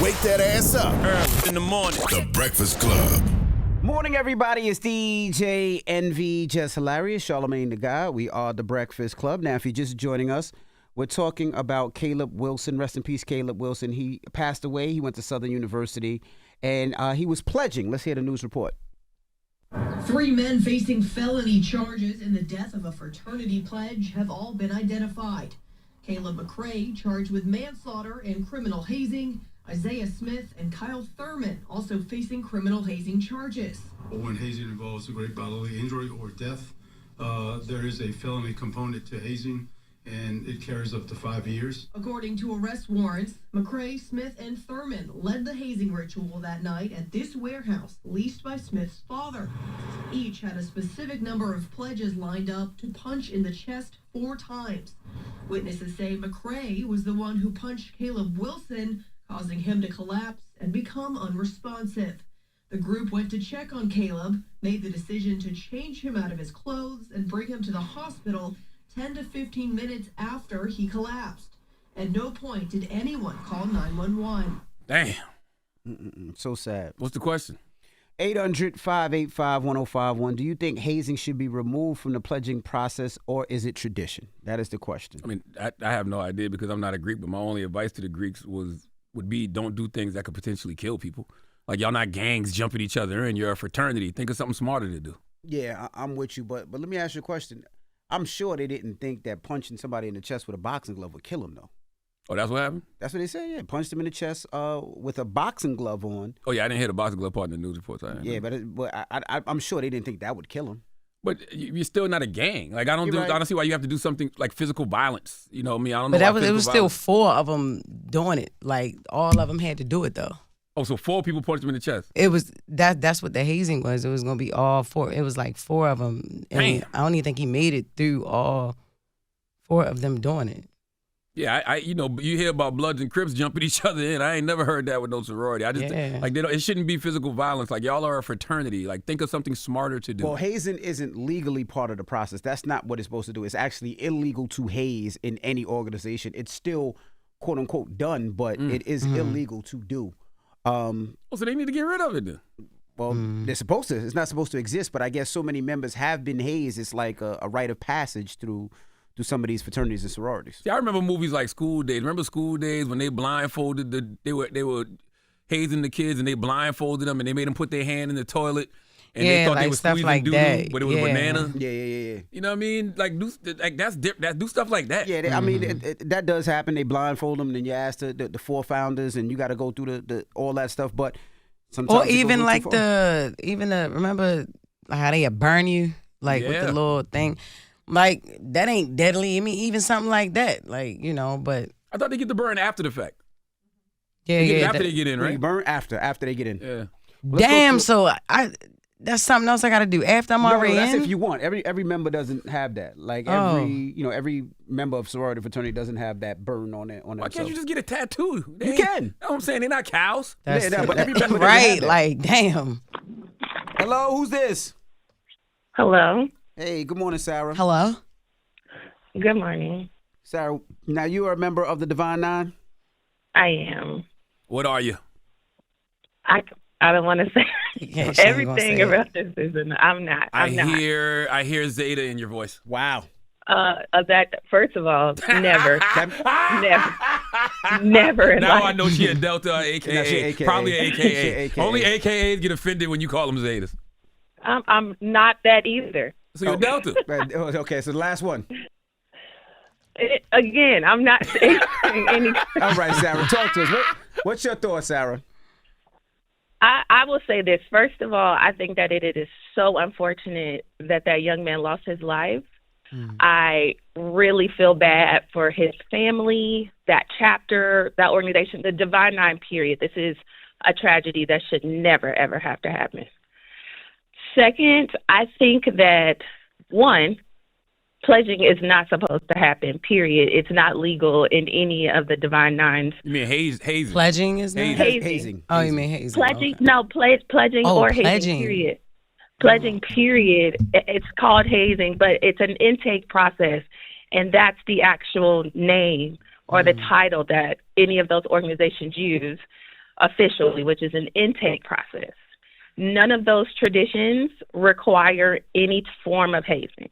wake that ass up. Early in the morning. The Breakfast Club. Morning, everybody. It's DJ NV, Jess Hilarious, Charlamagne the guy. We are The Breakfast Club. Now, if you're just joining us, we're talking about Caleb Wilson. Rest in peace, Caleb Wilson. He passed away. He went to Southern University, and he was pledging. Let's hear the news report. 3 men facing felony charges in the death of a fraternity pledge have all been identified. Caleb McCrae charged with manslaughter and criminal hazing. Isaiah Smith and Kyle Thurman also facing criminal hazing charges. When hazing involves a great bodily injury or death, there is a felony component to hazing, and it carries up to 5 years. According to arrest warrants, McCrae, Smith, and Thurman led the hazing ritual that night at this warehouse leased by Smith's father. Each had a specific number of pledges lined up to punch in the chest 4 times. Witnesses say McCrae was the one who punched Caleb Wilson, causing him to collapse and become unresponsive. The group went to check on Caleb, made the decision to change him out of his clothes and bring him to the hospital 10 to 15 minutes after he collapsed. At no point did anyone call 911. Damn. So sad. What's the question? 800-585-1051. Do you think hazing should be removed from the pledging process, or is it tradition? That is the question. I mean, I have no idea because I'm not a Greek, but my only advice to the Greeks would be don't do things that could potentially kill people. Like, y'all not gangs jumping each other in. You're a fraternity. Think of something smarter to do. Yeah, I'm with you, but let me ask you a question. I'm sure they didn't think that punching somebody in the chest with a boxing glove would kill him, though. Oh, that's what happened? That's what they said, yeah. Punched him in the chest with a boxing glove on. Oh, yeah, I didn't hear the boxing glove part in the news reports. Yeah, but I'm sure they didn't think that would kill him. But you're still not a gang. Like, I don't see why you have to do something like physical violence. You know what I mean? I don't know. But it was still 4 of them doing it. Like, all of them had to do it, though. Oh, so 4 people punched him in the chest? It was that's what the hazing was. It was going to be all 4. It was like 4 of them. And I don't even think he made it through all 4 of them doing it. Yeah, you hear about Bloods and Crips jumping each other in. I ain't never heard that with no sorority. I just it shouldn't be physical violence. Like, y'all are a fraternity. Like, think of something smarter to do. Well, hazing isn't legally part of the process. That's not what it's supposed to do. It's actually illegal to haze in any organization. It's still, quote unquote, done, but it is illegal to do. So they need to get rid of it then. Well, they're supposed to. It's not supposed to exist, but I guess so many members have been hazed. It's like a rite of passage through some of these fraternities and sororities. See, I remember movies like School Days. Remember School Days when they blindfolded they were hazing the kids and they blindfolded them and they made them put their hand in the toilet and they thought they were stuff squeezing like doo-doo, that. but it was banana. Yeah. You know what I mean? Like, do stuff like that. Yeah, I mean that does happen. They blindfold them, and then you ask the 4 founders, and you got to go through the all that stuff. But sometimes, or even like remember how they burn you with the little thing. Like, that ain't deadly. I mean, even something like that. Like, but I thought they get the burn after the fact. Yeah. After they get in, right? You burn after they get in. Yeah. Damn. So that's something else I got to do after I'm already that's in. if you want. Every member doesn't have that. Like every member of sorority fraternity doesn't have that burn on it. Why can't you just get a tattoo? You can. You know what I'm saying? They're not cows. But every member right? Like, damn. Hello, who's this? Hello. Hey, good morning, Sarah. Hello. Good morning. Sarah, now you are a member of the Divine Nine? I am. What are you? I don't want to say everything about this I'm not. I hear Zeta in your voice. Wow. That first of all, never. Never in Now life. I know she a Delta, AKA. Probably AKA. Only AKAs get offended when you call them Zetas. I'm not that either. So you're Delta. Okay, so the last one. Again, I'm not saying anything. All right, Sarah, talk to us. What's your thoughts, Sarah? I will say this. First of all, I think that it is so unfortunate that young man lost his life. I really feel bad for his family, that chapter, that organization, the Divine Nine, period. This is a tragedy that should never, ever have to happen. Second, I think that, one, pledging is not supposed to happen, period. It's not legal in any of the Divine Nines. You mean hazing? Pledging is not? Hazing. Oh, you mean hazing. Pledging, okay. no, pledging or hazing, pledging. period. Pledging, period. It's called hazing, but it's an intake process, and that's the actual name or the title that any of those organizations use. officially, which is an intake process. None of those traditions require any form of hazing.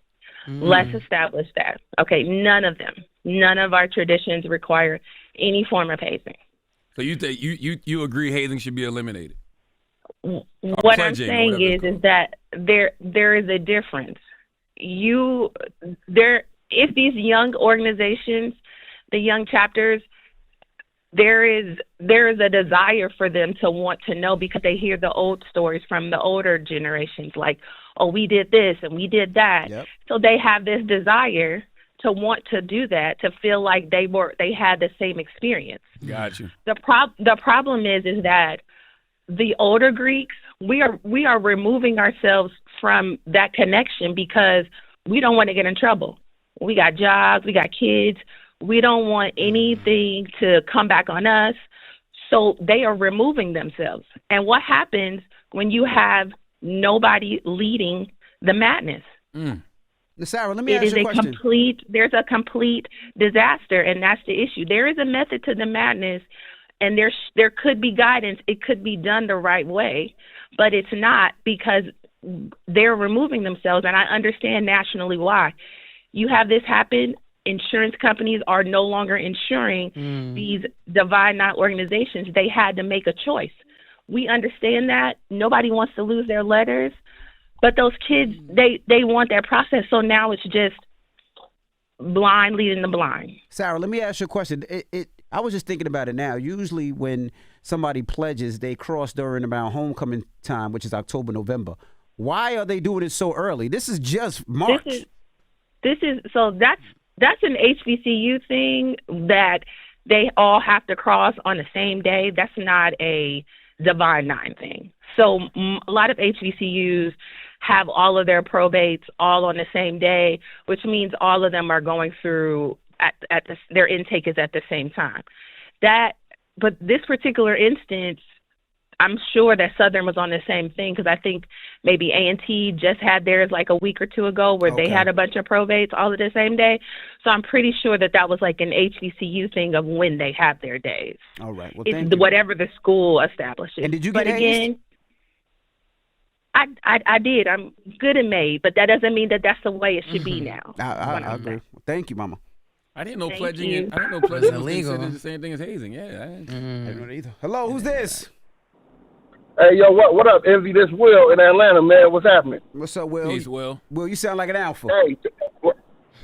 Let's establish that. Okay, none of them. None of our traditions require any form of hazing. So you think you agree hazing should be eliminated? What I'm saying is that there is a difference. If these young organizations, the young chapters, there is a desire for them to want to know because they hear the old stories from the older generations, like, oh, we did this and we did that. Yep. So they have this desire to want to do that, to feel like they had the same experience. Got you. The problem is that the older Greeks, we are removing ourselves from that connection because we don't want to get in trouble. We got jobs, we got kids. We don't want anything to come back on us. So they are removing themselves. And what happens when you have nobody leading the madness? Sarah, let me ask you a question. There's a complete disaster, and that's the issue. There is a method to the madness, and there could be guidance. It could be done the right way, but it's not because they're removing themselves, and I understand nationally why. You have this happen. Insurance companies are no longer insuring these divine not organizations. They had to make a choice. We understand that. Nobody wants to lose their letters. But those kids, they want that process. So now it's just blind leading the blind. Sarah, let me ask you a question. I was just thinking about it now. Usually when somebody pledges, they cross during about homecoming time, which is October, November. Why are they doing it so early? This is just March. That's an HBCU thing that they all have to cross on the same day. That's not a Divine Nine thing. So a lot of HBCUs have all of their probates all on the same day, which means all of them are going through their intake is at the same time. But this particular instance, I'm sure that Southern was on the same thing because I think maybe A&T just had theirs like a week or two ago where they had a bunch of probates all at the same day. So I'm pretty sure that was like an HBCU thing of when they have their days. All right. Well, it's whatever the school establishes. And did you get hazed? Again, I did. I'm good and made, but that doesn't mean that that's the way it should be now. I agree. Thank you, Mama. I didn't know pledging was illegal. considered the same thing as hazing. Yeah, I didn't know either. Hello, who's this? Hey, yo, what up, Envy? This Will in Atlanta, man. What's happening? What's up, Will? Peace, Will. Will, you sound like an alpha. Hey,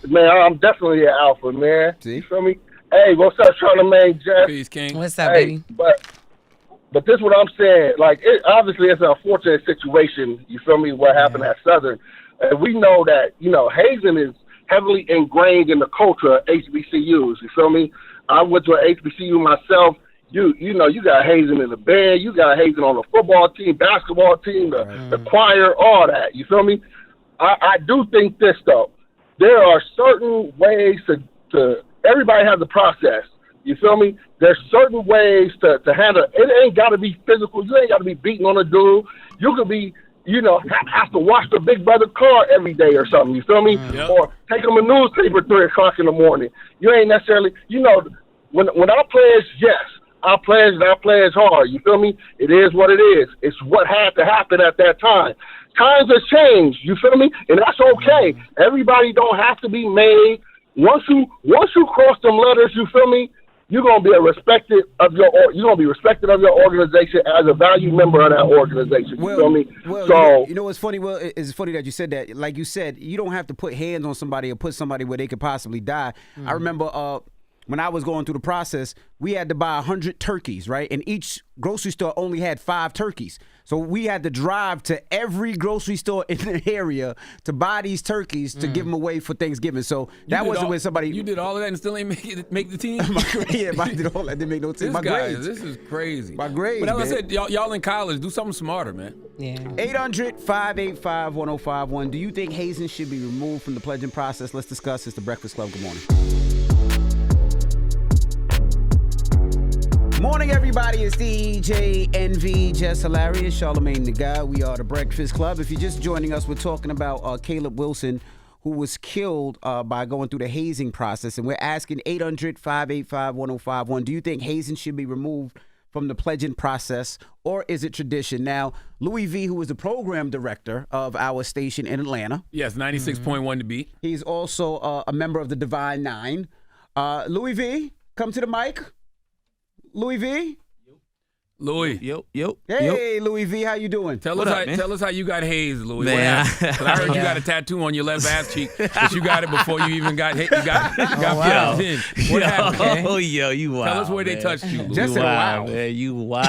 man, I'm definitely an alpha, man. See? You feel me? Hey, what's up, Charlamagne, Jess? Peace, King. What's up, baby? But this is what I'm saying. Like, obviously, it's an unfortunate situation, you feel me, what happened at Southern. And we know that, hazing is heavily ingrained in the culture of HBCUs, you feel me? I went to an HBCU myself. You got hazing in the band, you got hazing on the football team, basketball team, the choir, all that. You feel me? I do think this, though. There are certain ways to everybody has a process. You feel me? There's certain ways to handle it. It ain't got to be physical. You ain't got to be beating on a dude. You could be, have to wash the big brother car every day or something. You feel me? Yep. Or take them a newspaper at 3 o'clock in the morning. You ain't necessarily, when I pledge, yes. I pledge hard. You feel me? It is what it is. It's what had to happen at that time. Times have changed. You feel me? And that's okay. Everybody don't have to be made. Once you cross them letters, you feel me? You're gonna be respected of your organization as a valued member of that organization. You feel me? Well, so you know what's funny? Well, it's funny that you said that. Like you said, you don't have to put hands on somebody or put somebody where they could possibly die. I remember when I was going through the process, we had to buy 100 turkeys, right? And each grocery store only had 5 turkeys. So we had to drive to every grocery store in the area to buy these turkeys to give them away for Thanksgiving. So that wasn't when somebody... You did all of that and still ain't make the team? Yeah, I did all that. Didn't make no team. This is crazy. My grades, But as I man. said, y'all in college, do something smarter, man. Yeah. 800-585-1051. Do you think hazing should be removed from the pledging process? Let's discuss. It's the Breakfast Club. Good morning. Morning, everybody. It's DJ NV, Jess Hilarious, Charlamagne the Guy. We are the Breakfast Club. If you're just joining us, we're talking about Caleb Wilson, who was killed by going through the hazing process. And we're asking 800-585-1051. Do you think hazing should be removed from the pledging process, or is it tradition? Now, Louis V., who is the program director of our station in Atlanta. Yes, 96.1 to beat. He's also a member of the Divine Nine. Louis V., come to the mic. Louis V.? Louis. Yep. Hey, Louis V., how you doing? Tell us how you got hazed, Louis. Man. What I heard you got a tattoo on your left ass cheek, but you got it before you even got hit. You got put in. What happened? Oh, you wild. Tell us where man. they touched you, Louis. Just wow. Man, you wild.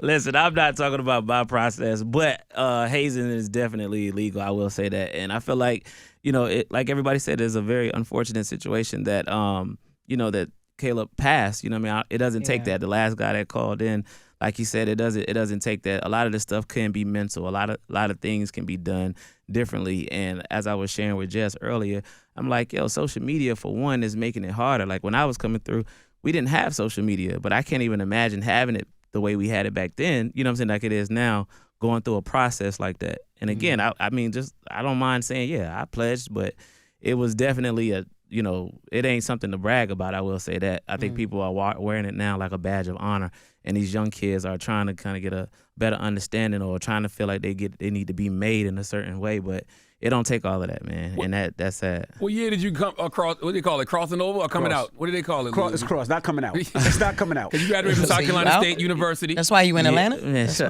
Listen, I'm not talking about my process, but hazing is definitely illegal. I will say that. And I feel like, like everybody said, it's a very unfortunate situation that, that Caleb passed. You know what I mean? It doesn't take that. The last guy that called in, like he said, it doesn't take that. A lot of this stuff can be mental. A lot of things can be done differently. And as I was sharing with Jess earlier, I'm like, social media for one is making it harder. Like when I was coming through, we didn't have social media, but I can't even imagine having it the way we had it back then. You know what I'm saying? Like it is now, going through a process like that. And again, I mean, I don't mind saying, I pledged, but it was definitely it ain't something to brag about. I will say that. I think people are wearing it now like a badge of honor, and these young kids are trying to kind of get a better understanding or trying to feel like they need to be made in a certain way, but it don't take all of that, man, and that's sad. What year did you come across? What do they call it? Crossing over or coming out? What do they call it? It's cross, not coming out. It's not coming out. Because you graduated from South Carolina State University. That's why you in Atlanta? Man, see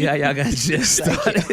how y'all got just started.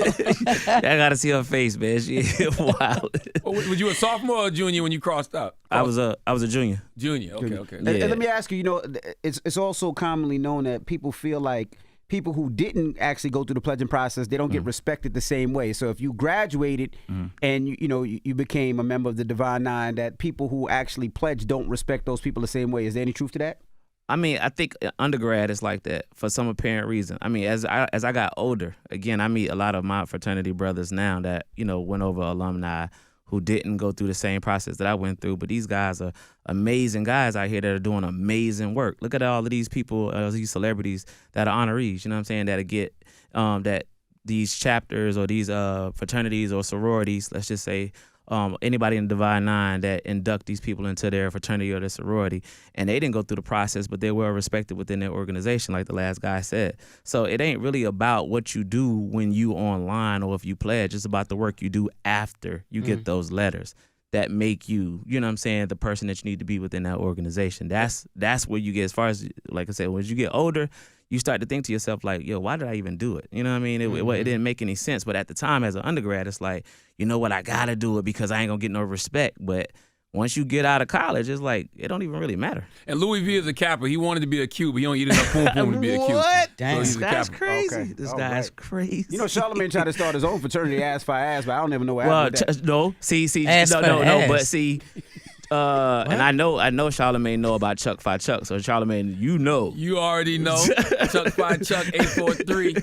I got to see her face, man. She wild. Was you a sophomore or a junior when you crossed out? I was a junior. Junior. Okay. And let me ask you. It's also commonly known that people feel like people who didn't actually go through the pledging process, they don't get respected the same way. So if you graduated and you became a member of the Divine Nine, that people who actually pledged don't respect those people the same way. Is there any truth to that? I mean, I think undergrad is like that for some apparent reason. I mean, as I got older, again, I meet a lot of my fraternity brothers now that went over alumni who didn't go through the same process that I went through. But these guys are amazing guys out here that are doing amazing work. Look at all of these people, these celebrities that are honorees, you know what I'm saying, that get that these chapters or these fraternities or sororities, let's just say, anybody in the Divine Nine that induct these people into their fraternity or their sorority, and they didn't go through the process, but they were respected within their organization, like the last guy said. So it ain't really about what you do when you online or if you pledge. It's about the work you do after you get those letters that make you, you know what I'm saying, the person that you need to be within that organization. That's where you get, as far as, like I said, when you get older, you start to think to yourself like, why did I even do it? You know what I mean? It didn't make any sense. But at the time as an undergrad, it's like, you know what, I got to do it because I ain't going to get no respect. But once you get out of college, it's like, it don't even really matter. And Louis V is a Kappa. He wanted to be a Q, but he don't eat enough poom poom to be a Q. What? Dang. This guy's Kappa. crazy. Okay. This guy's crazy. Charlamagne tried to start his own fraternity, ass for ass, but I don't even know what happened with that. No, see, Ass for ass. but see, and I know Charlamagne know about Chuck Fi Chuck, so Charlamagne, you know. You already know. Chuck Fi Chuck 843.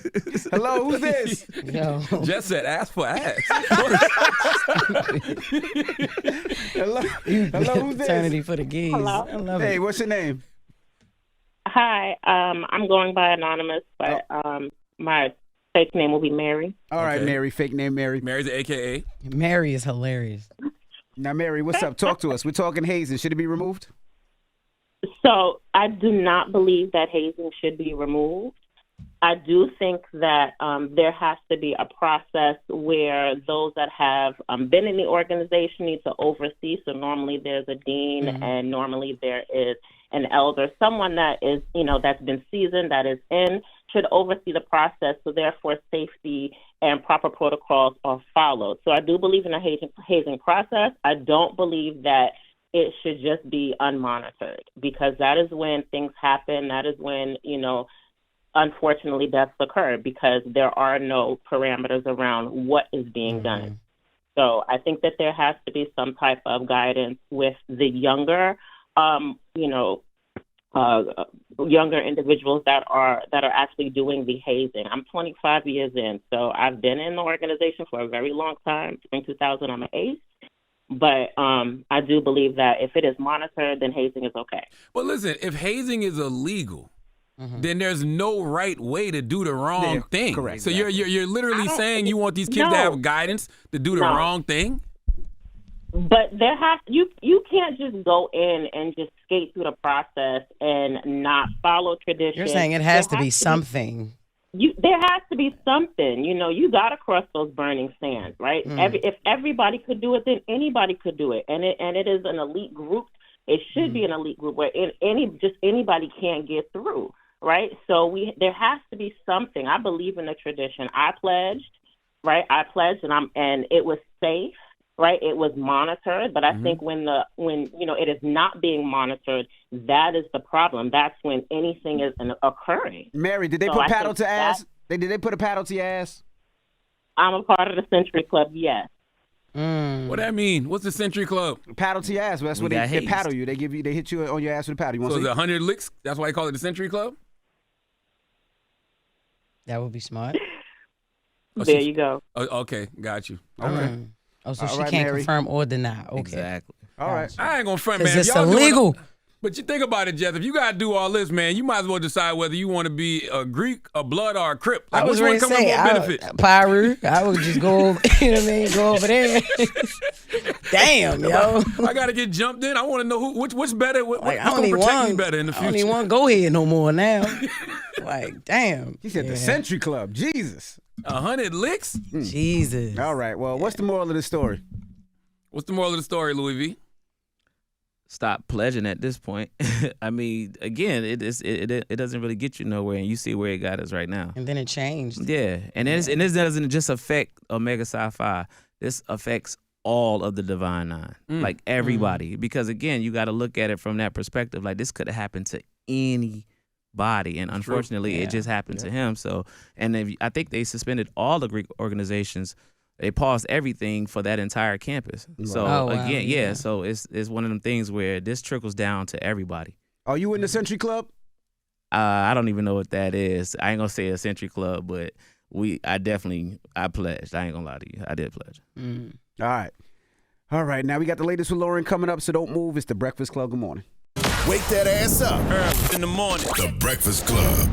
Hello, who's this? Yo. Jess said ass for ass. Hello, who's this? Fraternity for the geese. Hello? I love Hey, it. what's your name? Hi, I'm going by anonymous, but my fake name will be Mary. All right, Okay. Mary, fake name Mary. Mary's an AKA. Mary is hilarious. Now, Mary, what's up? Talk to us. We're talking hazing. Should it be removed? So I do not believe that hazing should be removed. I do think that there has to be a process where those that have been in the organization need to oversee. So normally there's a dean and normally there is an elder, someone that is, that's been seasoned, that is should oversee the process. So therefore safety and proper protocols are followed. So I do believe in a hazing process. I don't believe that it should just be unmonitored, because that is when things happen. That is when, unfortunately deaths occur, because there are no parameters around what is being done. So I think that there has to be some type of guidance with the younger, younger individuals that are actually doing the hazing. I'm 25 years in, so I've been in the organization for a very long time. In 2000, I'm an ace. But I do believe that if it is monitored, then hazing is okay. But listen, if hazing is illegal, then there's no right way to do the wrong thing. Correct. So you're literally saying you want these kids to have guidance to do the wrong thing? But you can't just go in and just skate through the process and not follow tradition. You're saying it has to be something. There has to be something. You got to cross those burning sands, right? If everybody could do it, then anybody could do it, and it is an elite group. It should be an elite group where anybody can't get through, right? So there has to be something. I believe in the tradition. I pledged, right? And it was safe, right? It was monitored, but I think when it is not being monitored, that is the problem. That's when anything is occurring. Mary, did they put paddle to ass? Did they put a paddle to your ass? I'm a part of the Century Club, yes. What that mean? What's the Century Club? Paddle to your ass. Well, that's what they paddle you. They hit you on your ass with a paddle. So is it 100 licks? That's why they call it the Century Club? That would be smart. There you go. Okay, got you. Okay. Oh, so All she right, can't Mary. confirm or deny. Okay. Exactly. All right. I ain't gonna front, man. Because If it's y'all doing illegal. But you think about it, Jess. If you gotta do all this, man, you might as well decide whether you want to be a Greek, a Blood, or a Crip. Like, I was which one ready to come with say, more benefit? Pyru. I would just go over, you know what I mean? Go over there. Damn, yo. I gotta get jumped in. I want to know which better. What's Like, I gonna don't protect even me better in the I don't future? even want to go here no more now. Like, damn. He said the Century Club. Jesus. 100 licks? Jesus. All right. Well, what's the moral of the story? What's the moral of the story, Louis V? Stop pledging at this point. I mean, again, it doesn't really get you nowhere, and you see where it got us right now. And then it changed. Yeah, and this doesn't just affect Omega Psi Phi. This affects all of the Divine Nine, like everybody. Because again, you got to look at it from that perspective. Like, this could have happened to anybody, and unfortunately, it just happened to him. So, and I think they suspended all the Greek organizations. They paused everything for that entire campus. So again, so it's one of them things where this trickles down to everybody. Are you in the Century Club? I don't even know what that is. I ain't gonna say a Century Club, but I pledged. I ain't gonna lie to you. I did pledge. All right. Now we got the latest with Lauren coming up, so don't move. It's the Breakfast Club. Good morning. Wake that ass up. In the morning. The Breakfast Club.